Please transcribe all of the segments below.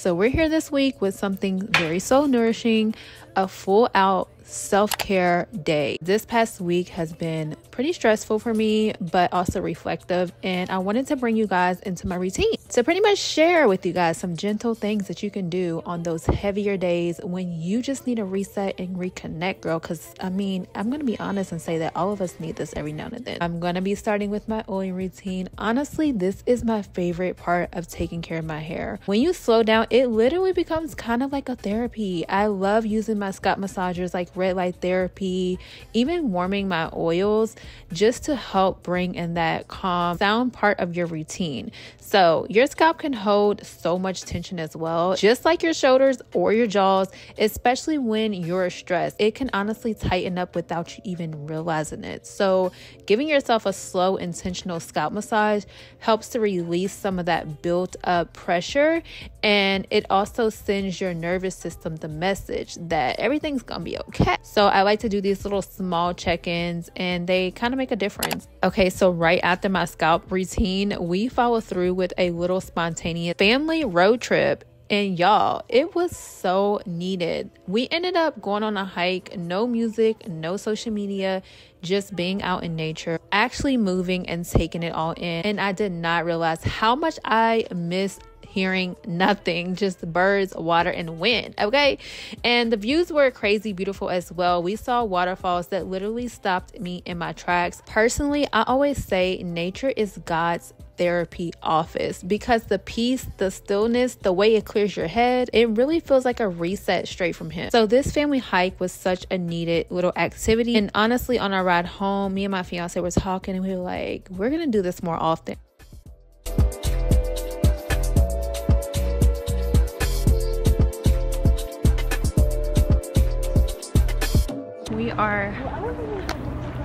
so we're here this week with something very soul nourishing, a full out self-care day. This past week has been pretty stressful for me, but also reflective, and I wanted to bring you guys into my routine to pretty much share with you guys some gentle things that you can do on those heavier days when you just need a reset and reconnect, girl. Because I mean, I'm gonna be honest and say that all of us need this every now and then. I'm gonna be starting with my oiling routine. Honestly, this is my favorite part of taking care of my hair. When you slow down, it literally becomes kind of like a therapy. I love using my scalp massagers like red light therapy, even warming my oils, just to help bring in that calm sound part of your routine. So your scalp can hold so much tension as well, just like your shoulders or your jaws, especially when you're stressed. It can honestly tighten up without you even realizing it. So giving yourself a slow, intentional scalp massage helps to release some of that built up pressure, and it also sends your nervous system the message that everything's gonna be okay. So I like to do these little small check-ins, and they kind of make a difference. Okay, so right after my scalp routine, we follow through with a little spontaneous family road trip. And y'all, it was so needed. We ended up going on a hike, no music, no social media, just being out in nature, actually moving and taking it all in. And I did not realize how much I missed hearing nothing, just birds, water, and wind. Okay, and the views were crazy beautiful as well. We saw waterfalls that literally stopped me in my tracks. Personally, I always say nature is God's therapy office, because the peace, the stillness, the way it clears your head, it really feels like a reset straight from him. So this family hike was such a needed little activity, and honestly, on our ride home, me and my fiance were talking, and we were like, we're gonna do this more often.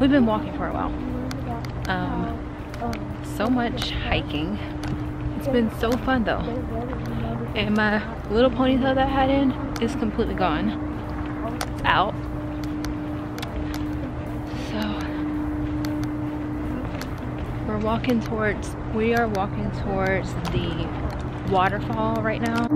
We've been walking for a while. So much hiking. It's been so fun though. And my little ponytail that I had in is completely gone. It's out. So we are walking towards the waterfall right now.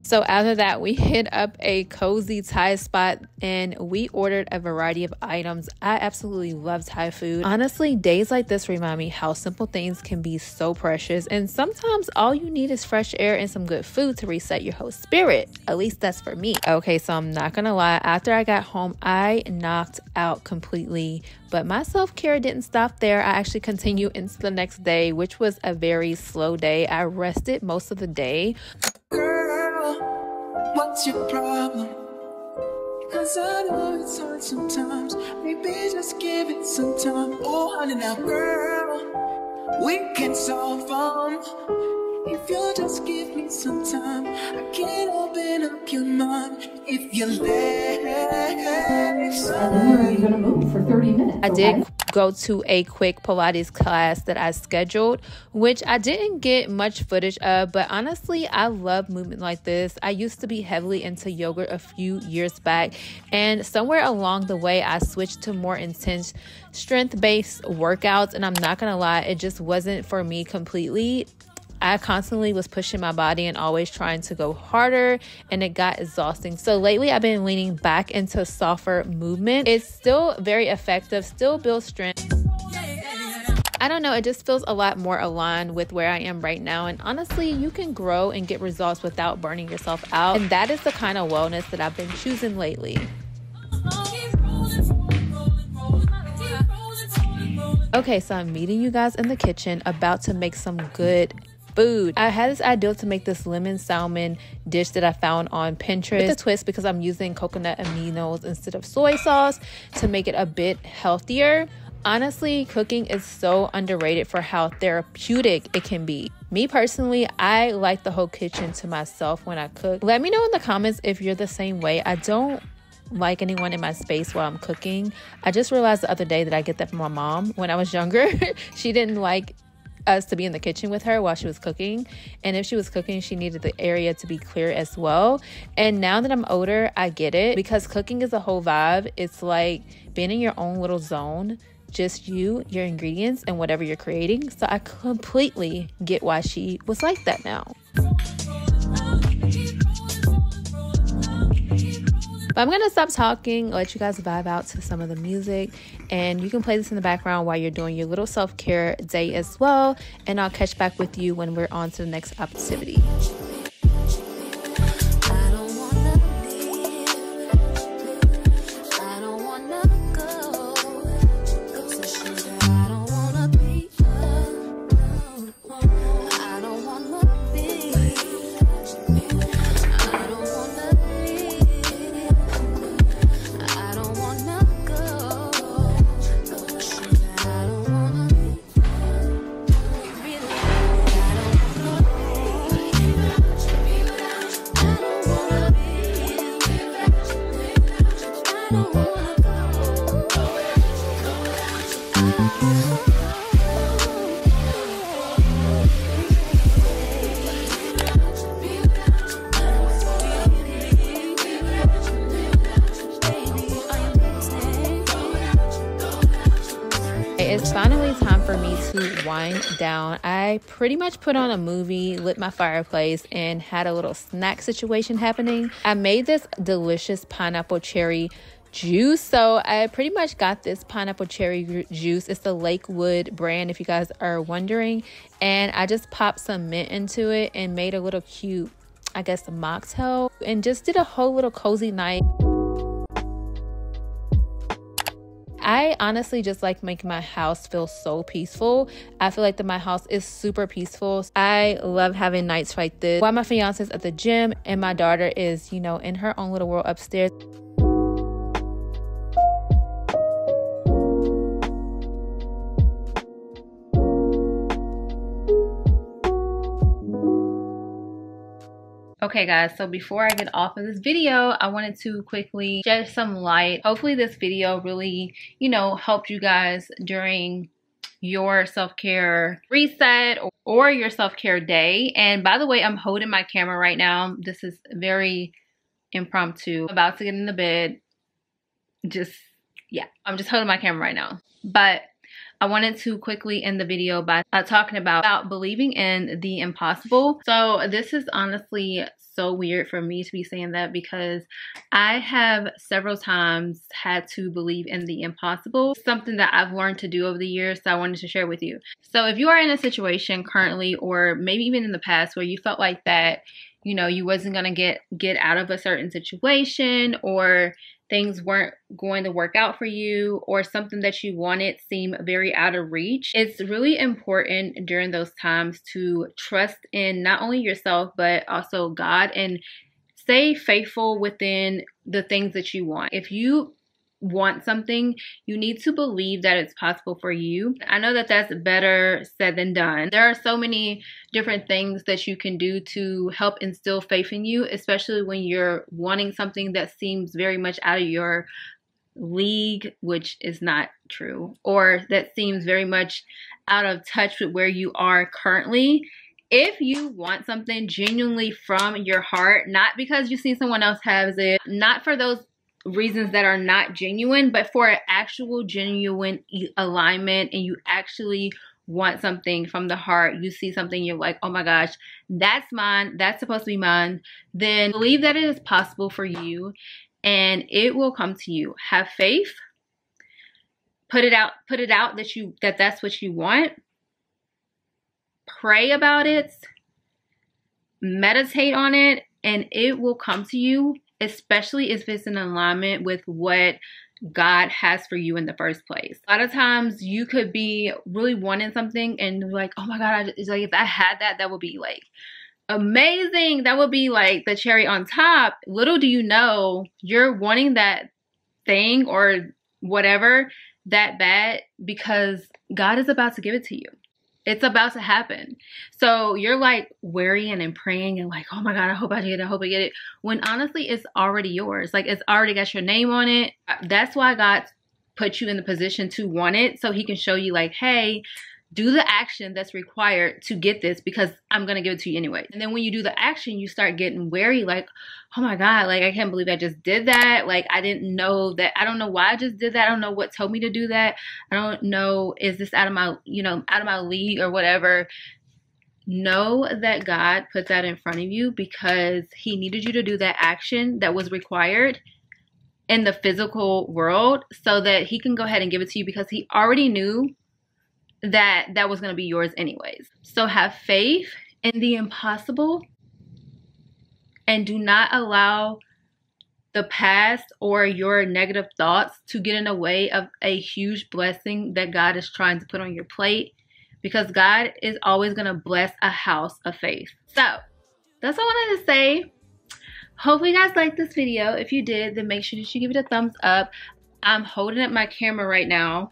So after that, we hit up a cozy Thai spot and we ordered a variety of items. I absolutely love Thai food. Honestly, days like this remind me how simple things can be so precious. And sometimes all you need is fresh air and some good food to reset your whole spirit. At least that's for me. Okay, so I'm not gonna lie. After I got home, I knocked out completely. But my self-care didn't stop there. I actually continued into the next day, which was a very slow day. I rested most of the day. What's your problem? Cause I know it's hard sometimes. Maybe just give it some time. Oh honey now girl, we can solve them. If you just give me some time, I can open up your mind. If you let and then you're gonna move for 30 minutes. I did go to a quick Pilates class that I scheduled, which I didn't get much footage of, but honestly, I love movement like this. I used to be heavily into yoga a few years back, and somewhere along the way, I switched to more intense strength-based workouts, and I'm not gonna lie, it just wasn't for me completely. I constantly was pushing my body and always trying to go harder, and it got exhausting. So lately I've been leaning back into softer movement. It's still very effective, still builds strength. I don't know, it just feels a lot more aligned with where I am right now. And honestly, you can grow and get results without burning yourself out. And that is the kind of wellness that I've been choosing lately. Okay, so I'm meeting you guys in the kitchen, about to make some good food. I had this idea to make this lemon salmon dish that I found on Pinterest with a twist, because I'm using coconut aminos instead of soy sauce to make it a bit healthier. Honestly, cooking is so underrated for how therapeutic it can be. Me personally, I like the whole kitchen to myself when I cook. Let me know in the comments if you're the same way. I don't like anyone in my space while I'm cooking. I just realized the other day that I get that from my mom when I was younger. She didn't like us to be in the kitchen with her while she was cooking. And if she was cooking, she needed the area to be clear as well. And now that I'm older, I get it, because cooking is a whole vibe. It's like being in your own little zone, just you, your ingredients, and whatever you're creating. So I completely get why she was like that now. But I'm gonna stop talking, let you guys vibe out to some of the music, and you can play this in the background while you're doing your little self-care day as well. And I'll catch back with you when we're on to the next activity. It's finally time for me to wind down. I pretty much put on a movie, lit my fireplace, and had a little snack situation happening. I made this delicious pineapple cherry juice. So I pretty much got this pineapple cherry juice. It's the Lakewood brand, if you guys are wondering. And I just popped some mint into it and made a little cute, I guess, mocktail, and just did a whole little cozy night. I honestly just like making my house feel so peaceful. I feel like that my house is super peaceful. I love having nights like this while my fiance is at the gym and my daughter is, you know, in her own little world upstairs. Okay guys, so before I get off of this video, I wanted to quickly shed some light. Hopefully this video really, you know, helped you guys during your self-care reset or your self-care day. And by the way, I'm holding my camera right now. This is very impromptu. I'm about to get in the bed. I'm just holding my camera right now. But I wanted to quickly end the video by talking about believing in the impossible. So this is honestly so weird for me to be saying that, because I have several times had to believe in the impossible. Something that I've learned to do over the years, so I wanted to share with you. So if you are in a situation currently, or maybe even in the past, where you felt like that, you know, you wasn't gonna get out of a certain situation, or things weren't going to work out for you, or something that you wanted seemed very out of reach, it's really important during those times to trust in not only yourself, but also God, and stay faithful within the things that you want. If you want something, you need to believe that it's possible for you. I know that that's better said than done. There are so many different things that you can do to help instill faith in you, especially when you're wanting something that seems very much out of your league, which is not true, or that seems very much out of touch with where you are currently. If you want something genuinely from your heart, not because you see someone else has it, not for those reasons that are not genuine, but for an actual genuine alignment, and you actually want something from the heart, you see something, you're like, oh my gosh, that's mine, that's supposed to be mine, then believe that it is possible for you and it will come to you. Have faith, put it out that that's what you want, pray about it, meditate on it, and it will come to you, especially if it's in alignment with what God has for you in the first place. A lot of times you could be really wanting something and like, oh my God, it's like, if I had that, that would be like amazing. That would be like the cherry on top. Little do you know, you're wanting that thing or whatever that bad because God is about to give it to you. It's about to happen. So you're like worrying and praying and like, oh my God, I hope I get it. I hope I get it. When honestly, it's already yours. Like, it's already got your name on it. That's why God put you in the position to want it. So he can show you like, hey, do the action that's required to get this, because I'm going to give it to you anyway. And then when you do the action, you start getting wary, like, oh my God, like, I can't believe I just did that. Like, I didn't know that. I don't know why I just did that. I don't know what told me to do that. I don't know, is this out of my, out of my league or whatever. Know that God put that in front of you because he needed you to do that action that was required in the physical world so that he can go ahead and give it to you, because he already knew that that was going to be yours anyways. So have faith in the impossible and do not allow the past or your negative thoughts to get in the way of a huge blessing that God is trying to put on your plate, because God is always going to bless a house of faith. So that's all I wanted to say. Hopefully you guys liked this video. If you did, then make sure that you give it a thumbs up. I'm holding up my camera right now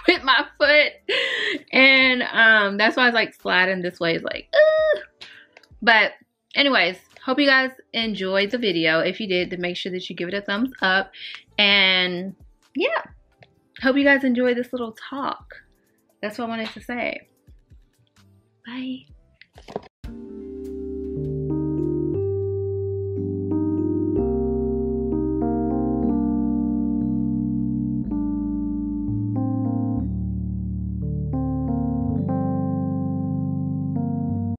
with my foot, and that's why I was like sliding this way. It's like, but anyways, hope you guys enjoyed the video. If you did, then make sure that you give it a thumbs up. And yeah, hope you guys enjoyed this little talk. That's what I wanted to say. Bye.